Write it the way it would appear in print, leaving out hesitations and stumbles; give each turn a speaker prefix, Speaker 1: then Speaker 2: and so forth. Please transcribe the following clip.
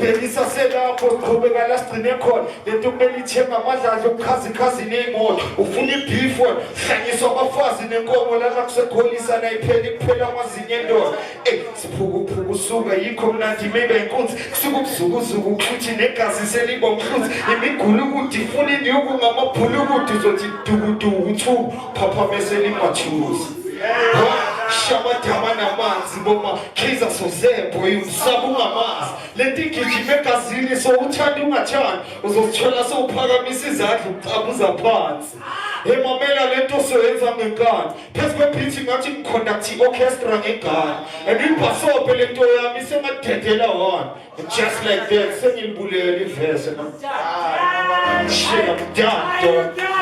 Speaker 1: Pelisa sela poqhubeka la sigcine khona lento kumele ithenga amadlazi okukhazikhazi ney'moto ufuna ibhifo hlanyiswa abafazi nenkomo lana kusekholisa nayiphela kuphela amazinyo endoda siphukuphuku usuka yikho mnandi imebe inkunzi kusuka ubuzukuzuku ukuthi negazi seliba umhluzi imigulukude ifuna inyuku ngamabhulukude uzothi dukuduku uthuku phaphamesela imathuzi shamadama namanzi boma khiza sozebho umsaba ungamazi lento igijima egazini so uthanda ungathandi uzozithola sowuphakamisa izandla ucabuza phansi emamela lento soyenza ngenkani phezu kwebhithi ngathi ngiconduct i-orchestra ngegani and ibhasobhe lento yami isengadedela one just like that sengilibulela ivese shit I'm done dog